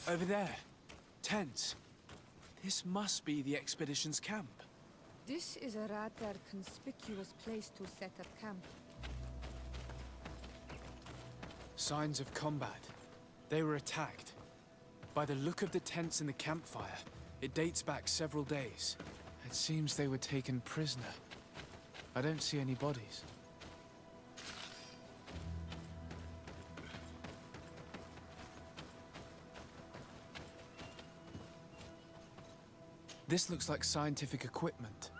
Over there. Tents. This must be the expedition's camp. This is a rather conspicuous place to set up camp. Signs of combat. They were attacked. By the look of the tents and the campfire, it dates back several days. It seems they were taken prisoner. I don't see any bodies. This looks like scientific equipment.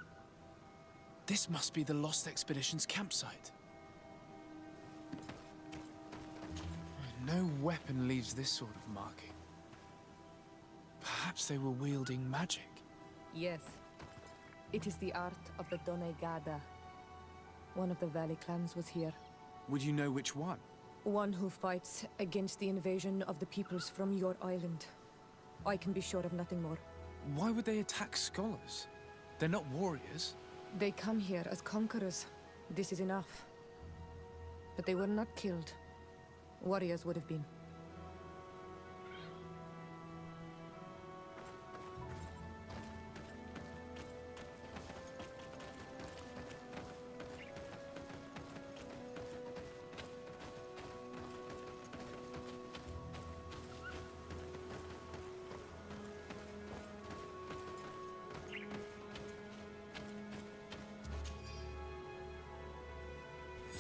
This must be the Lost Expedition's campsite. No weapon leaves this sort of marking. Perhaps they were wielding magic. Yes. It is the art of the Donegada. One of the Valley clans was here. Would you know which one? One who fights against the invasion of the peoples from your island. I can be sure of nothing more. Why would they attack scholars? They're not warriors. They come here as conquerors. This is enough. But they were not killed. Warriors would have been.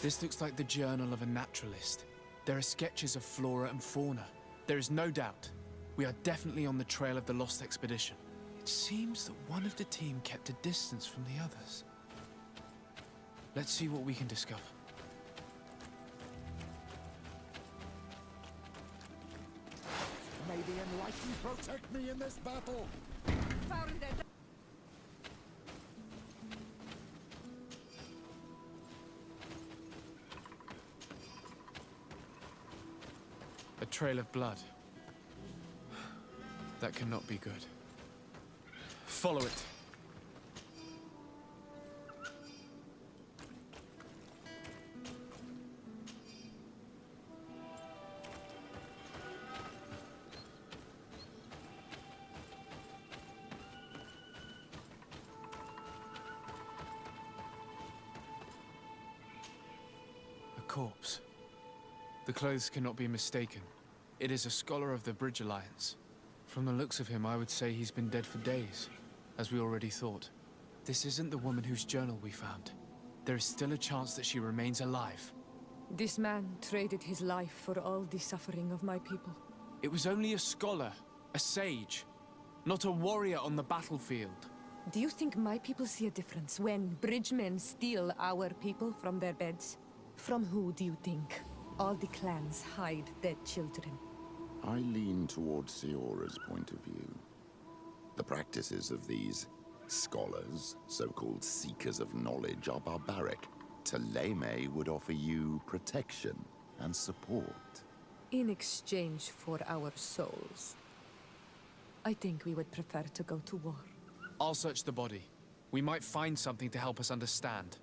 This looks like the journal of a naturalist. There are sketches of flora and fauna. There is no doubt. We are definitely on the trail of the Lost Expedition. It seems that one of the team kept a distance from the others. Let's see what we can discover. May the Enlightened protect me in this battle! Found it! A trail of blood. That cannot be good. Follow it. A corpse. The clothes cannot be mistaken. It is a scholar of the Bridge Alliance. From the looks of him, I would say he's been dead for days, as we already thought. This isn't the woman whose journal we found. There is still a chance that she remains alive. This man traded his life for all the suffering of my people. It was only a scholar, a sage, not a warrior on the battlefield. Do you think my people see a difference when bridgemen steal our people from their beds? From who do you think all the clans hide dead children? I lean towards Siora's point of view. The practices of these scholars, so-called seekers of knowledge, are barbaric. Taleme would offer you protection and support. In exchange for our souls. I think we would prefer to go to war. I'll search the body. We might find something to help us understand.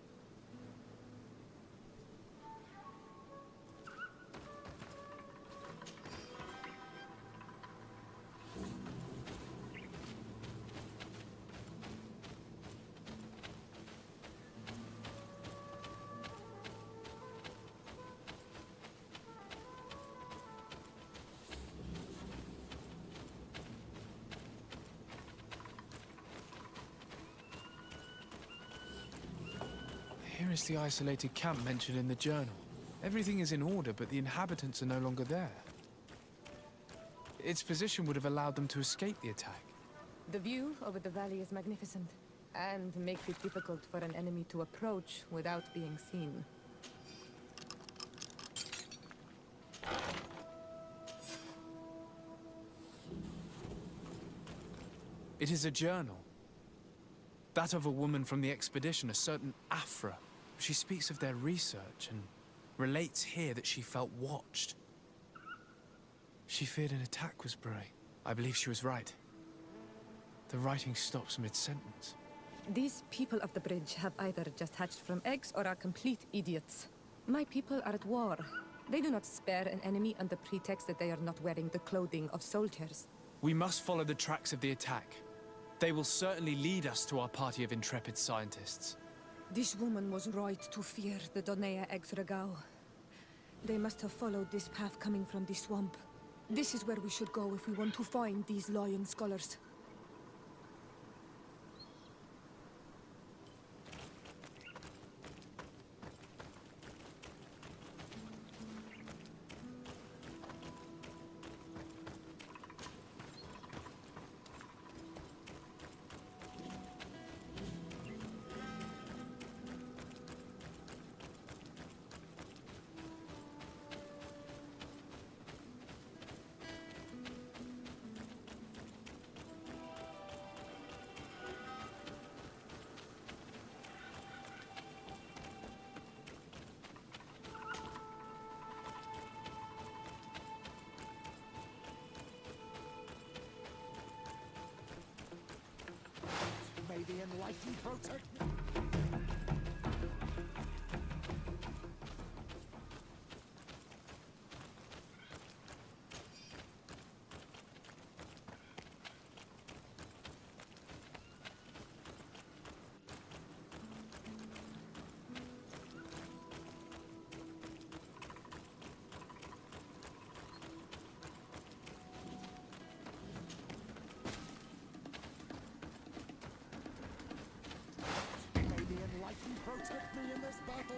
Here is the isolated camp mentioned in the journal. Everything is in order, but the inhabitants are no longer there. Its position would have allowed them to escape the attack. The view over the valley is magnificent, and makes it difficult for an enemy to approach without being seen. It is a journal. That of a woman from the expedition, a certain Afra. She speaks of their research and relates here that she felt watched. She feared an attack was brewing. I believe she was right. The writing stops mid-sentence. These people of the bridge have either just hatched from eggs or are complete idiots. My people are at war, They do not spare an enemy under pretext that they are not wearing the clothing of soldiers. We must follow the tracks of the attack. They will certainly lead us to our party of intrepid scientists. This woman was right to fear the Donea Exregao. They must have followed this path coming from the swamp. This is where we should go if we want to find these lion scholars. May the enlightened protect me. Protect me in this battle!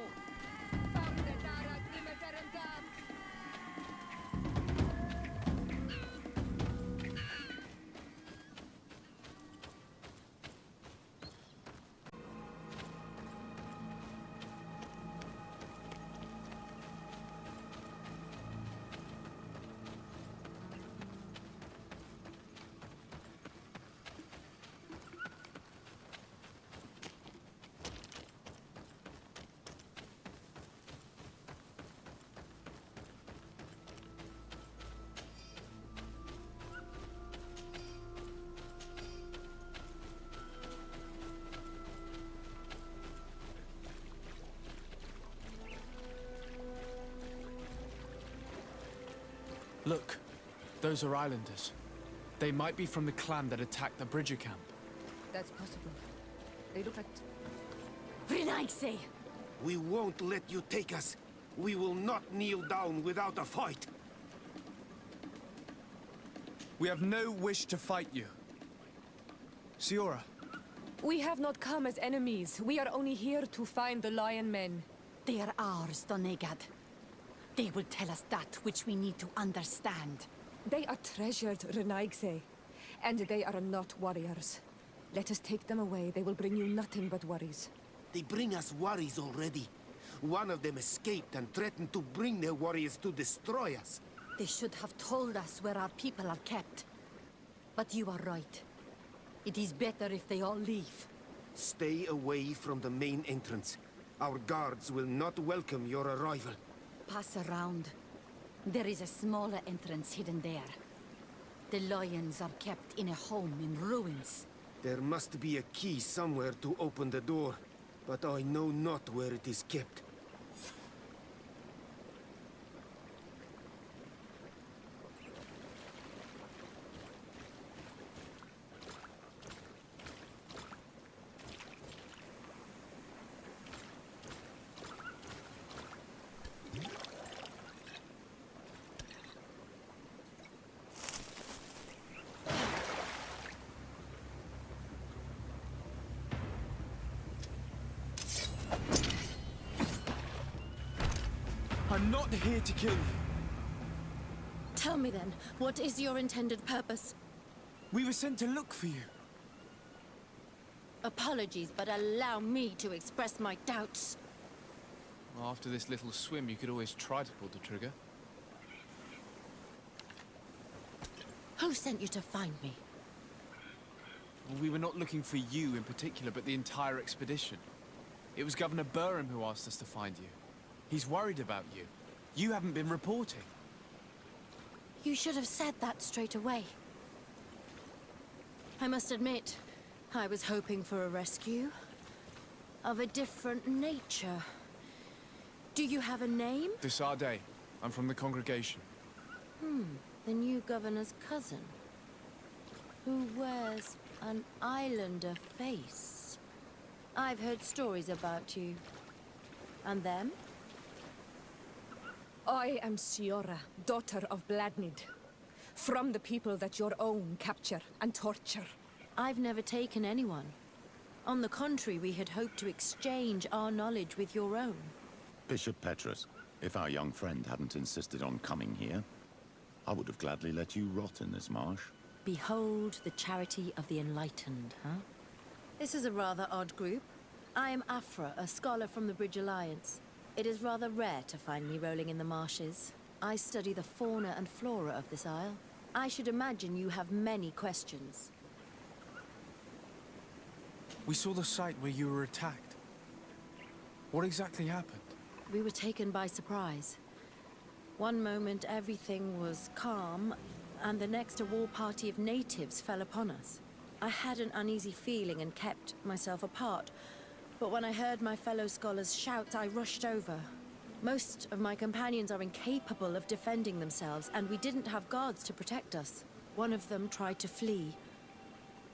Look, those are islanders. They might be from the clan that attacked the Bridger camp. That's possible. They look like... Renaigse! We won't let you take us. We will not kneel down without a fight. We have no wish to fight you. Siora, We have not come as enemies. We are only here to find the lion men. They are ours, Donegad. They will tell us that which we need to understand. They are treasured, Renaigse. And they are not warriors. Let us take them away. They will bring you nothing but worries. They bring us worries already. One of them escaped and threatened to bring their warriors to destroy us. They should have told us where our people are kept. But you are right. It is better if they all leave. Stay away from the main entrance. Our guards will not welcome your arrival. Pass around. There is a smaller entrance hidden there. The lions are kept in a home in ruins. There must be a key somewhere to open the door, but I know not where it is kept. I'm not here to kill you. Tell me then, what is your intended purpose? We were sent to look for you. Apologies, but allow me to express my doubts. Well, after this little swim, you could always try to pull the trigger. Who sent you to find me? Well, we were not looking for you in particular, but the entire expedition. It was Governor Burham who asked us to find you. He's worried about you. You haven't been reporting. You should have said that straight away. I must admit, I was hoping for a rescue. Of a different nature. Do you have a name? Desarde. I'm from the congregation. The new governor's cousin, who wears an islander face. I've heard stories about you. And them? I am Siora, daughter of Bladnid. From the people that your own capture and torture. I've never taken anyone. On the contrary, we had hoped to exchange our knowledge with your own. Bishop Petrus, if our young friend hadn't insisted on coming here, I would have gladly let you rot in this marsh. Behold the charity of the enlightened, huh? This is a rather odd group. I am Afra, a scholar from the Bridge Alliance. It is rather rare to find me rolling in the marshes. I study the fauna and flora of this isle. I should imagine you have many questions. We saw the site where you were attacked. What exactly happened? We were taken by surprise. One moment everything was calm, and the next a war party of natives fell upon us. I had an uneasy feeling and kept myself apart, but when I heard my fellow scholars shout, I rushed over. Most of my companions are incapable of defending themselves, and we didn't have guards to protect us. One of them tried to flee,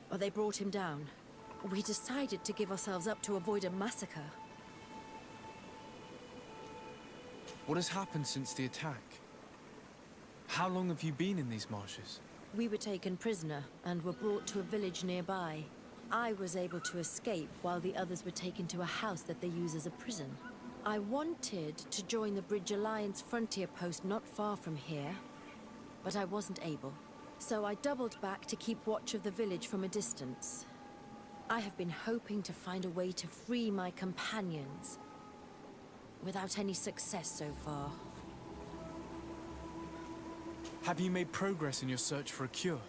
but they brought him down. We decided to give ourselves up to avoid a massacre. What has happened since the attack? How long have you been in these marshes? We were taken prisoner and were brought to a village nearby. I was able to escape while the others were taken to a house that they use as a prison. I wanted to join the Bridge Alliance frontier post not far from here, but I wasn't able. So I doubled back to keep watch of the village from a distance. I have been hoping to find a way to free my companions, without any success so far. Have you made progress in your search for a cure?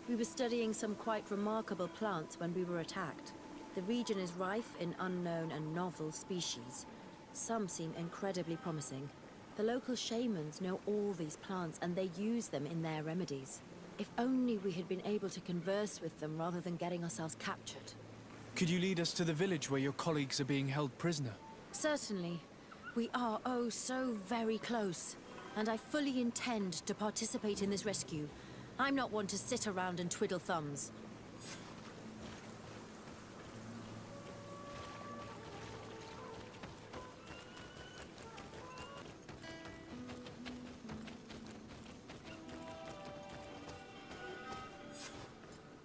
We were studying some quite remarkable plants when we were attacked. The region is rife in unknown and novel species. Some seem incredibly promising. The local shamans know all these plants and they use them in their remedies. If only we had been able to converse with them rather than getting ourselves captured. Could you lead us to the village where your colleagues are being held prisoner? Certainly. We are, oh, so very close. And I fully intend to participate in this rescue. I'm not one to sit around and twiddle thumbs.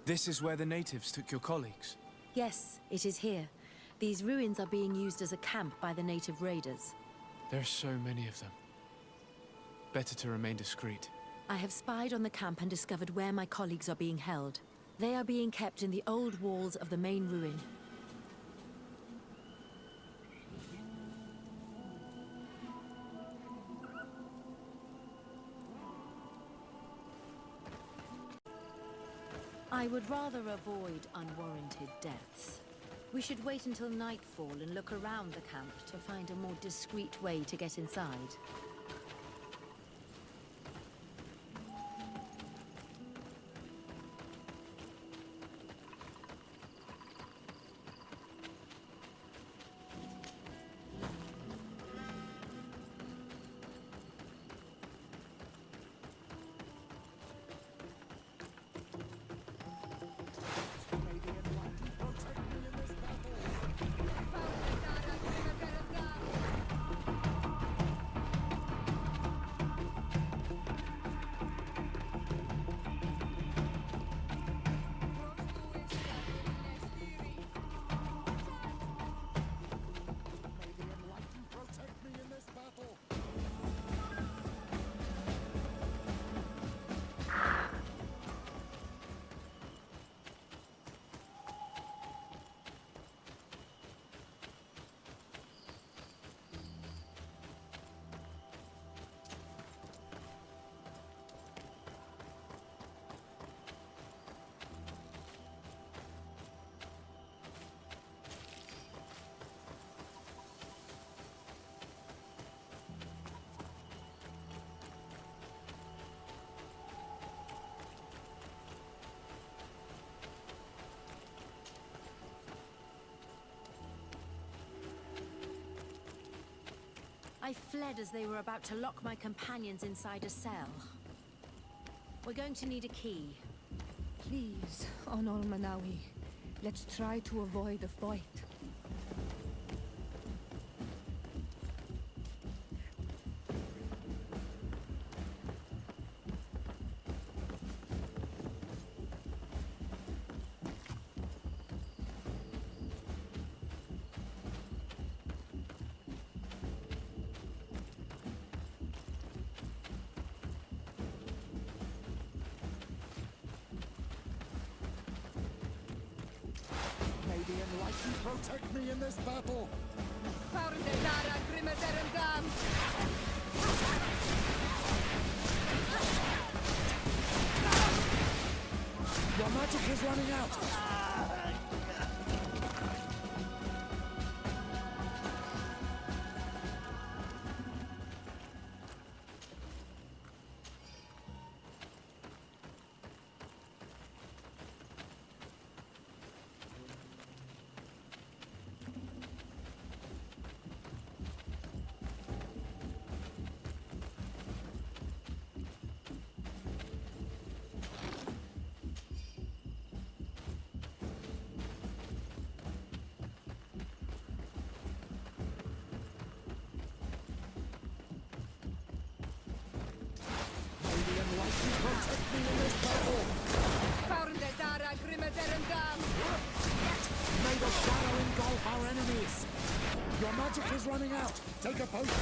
This is where the natives took your colleagues. Yes, it is here. These ruins are being used as a camp by the native raiders. There are so many of them. Better to remain discreet. I have spied on the camp and discovered where my colleagues are being held. They are being kept in the old walls of the main ruin. I would rather avoid unwarranted deaths. We should wait until nightfall and look around the camp to find a more discreet way to get inside. May the enlightened protect me in this battle. I fled as they were about to lock my companions inside a cell. We're going to need a key. Please, Onol Manawi, let's try to avoid a fight. May the Enlightened protect me in this battle! Your magic is running out! Protect me in this battle! May the shadow engulf our enemies! Your magic is running out! Take a potion!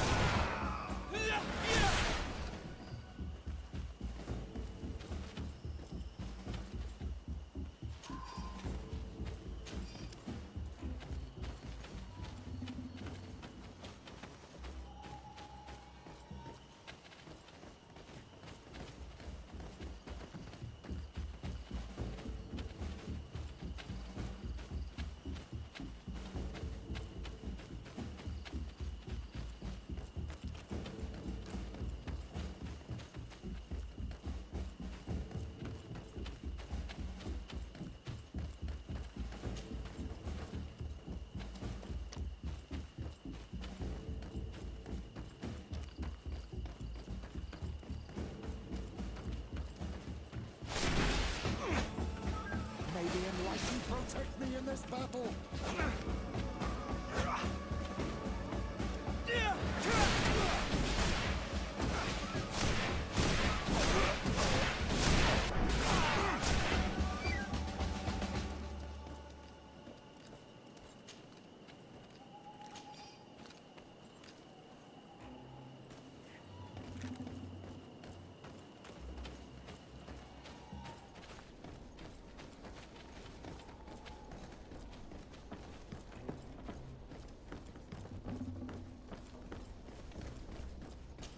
May the Enlightened protect me in this battle!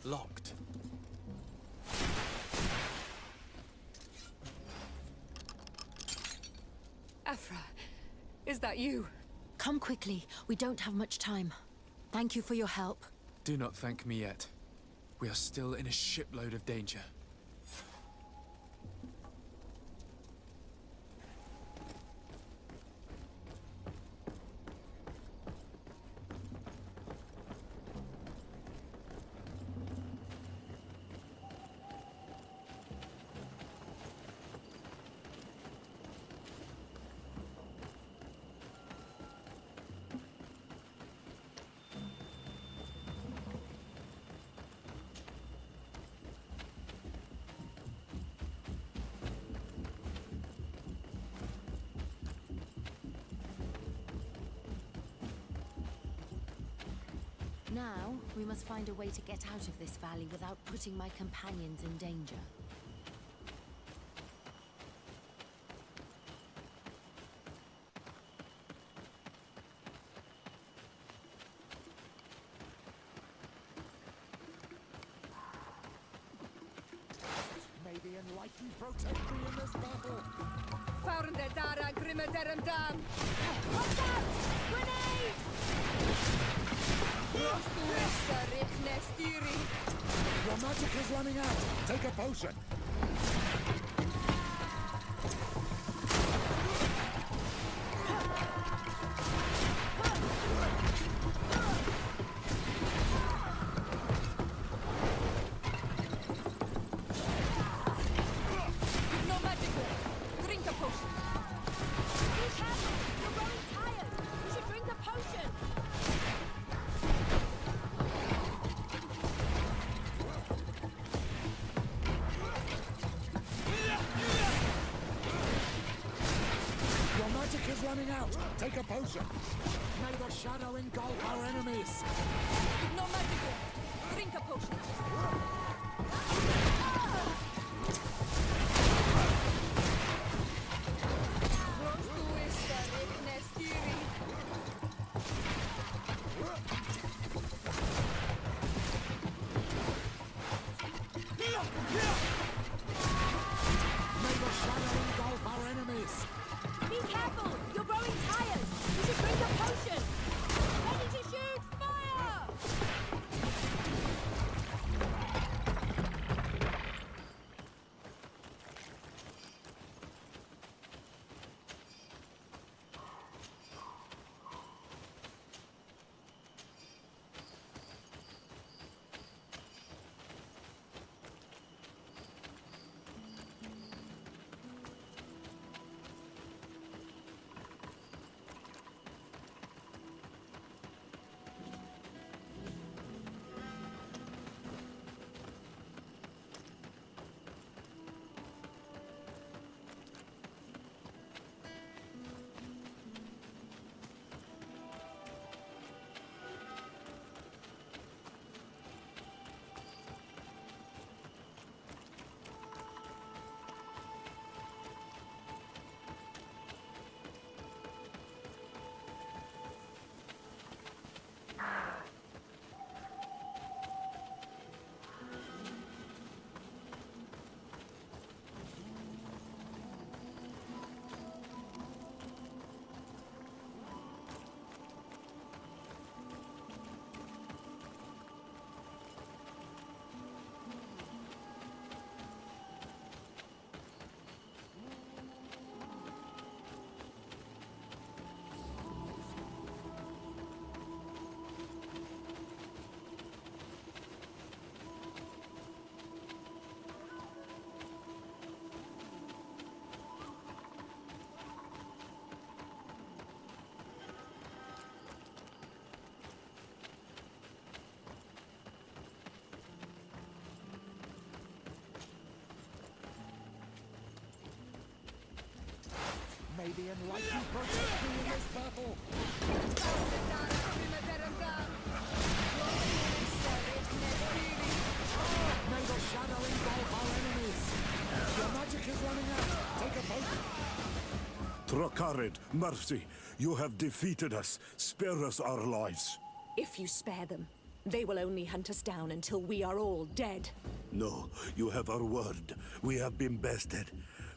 Locked. Afra, is that you? Come quickly. We don't have much time. Thank you for your help. Do not thank me yet. We are still in a shipload of danger. Now, we must find a way to get out of this valley without putting my companions in danger. May the Enlightened protect me in this battle! Watch out! Grenade! Your magic is running out! Take a potion! running out. Take a potion. May the shadow engulf our enemies. No magic. Drink a potion. May the shadow engulf our enemies. Be careful! You're growing tired! You should drink a potion! Ready to shoot! Fire! May the enlightened protect me in this battle. May the shadow engulf our enemies. Your magic is running out. Take a potion. Trakarid, mercy, you have defeated us. Spare us our lives. If you spare them, they will only hunt us down until we are all dead. No, you have our word. We have been bested.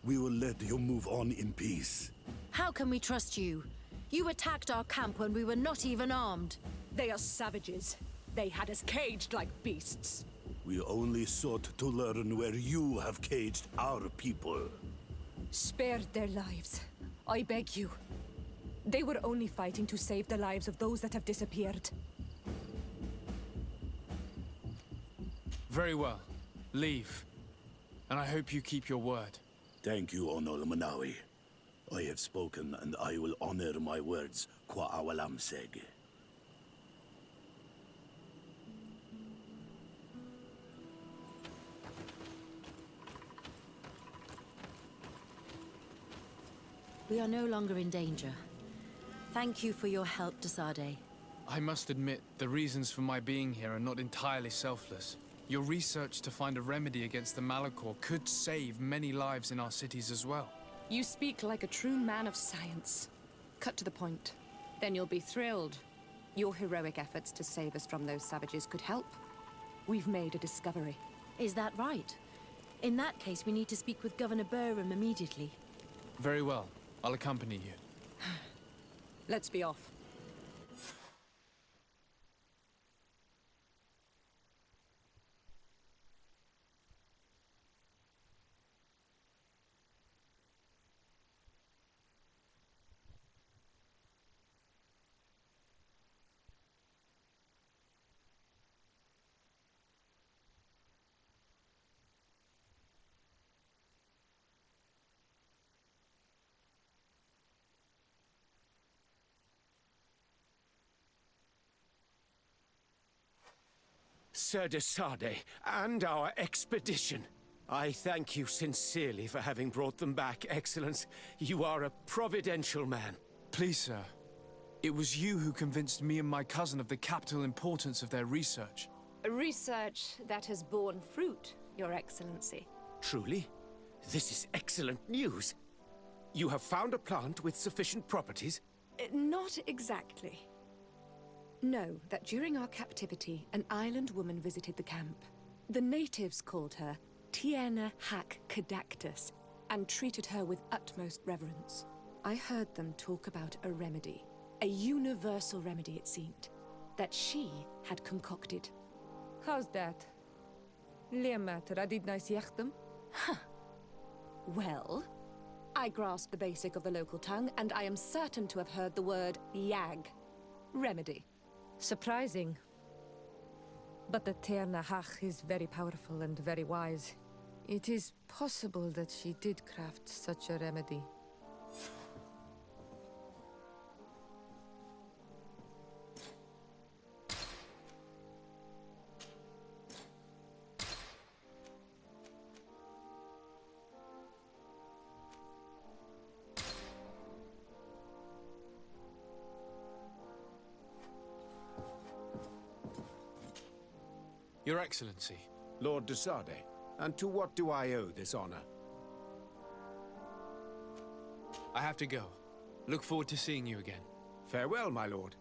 We will let you move on in peace. How can we trust you? You attacked our camp when we were not even armed. They are savages. They had us caged like beasts. We only sought to learn where you have caged our people. Spare their lives. I beg you. They were only fighting to save the lives of those that have disappeared. Very well. Leave. And I hope you keep your word. Thank you, Onol Manawi. I have spoken, and I will honor my words, Kwa awalam seg. We are no longer in danger. Thank you for your help, Desade. I must admit, the reasons for my being here are not entirely selfless. Your research to find a remedy against the Malachor could save many lives in our cities as well. You speak like a true man of science. Cut to the point. Then you'll be thrilled. Your heroic efforts to save us from those savages could help. We've made a discovery. Is that right? In that case, we need to speak with Governor Burham immediately. Very well. I'll accompany you. Let's be off. Sir Desade, and our expedition. I thank you sincerely for having brought them back, Excellence. You are a providential man. Please, sir. It was you who convinced me and my cousin of the capital importance of their research. Research that has borne fruit, Your Excellency. Truly? This is excellent news. You have found a plant with sufficient properties? Not exactly. Know that during our captivity, an island woman visited the camp. The natives called her Tiena Hac Cadactus and treated her with utmost reverence. I heard them talk about a remedy, a universal remedy it seemed, that she had concocted. How's that? Leamat radidnais yechtem? Huh. Well, I grasp the basic of the local tongue, and I am certain to have heard the word yag. Remedy. Surprising. But the Tiena Hac is very powerful and very wise. It is possible that she did craft such a remedy. Your Excellency. Lord de Sade, and to what do I owe this honor? I have to go. Look forward to seeing you again. Farewell, my lord.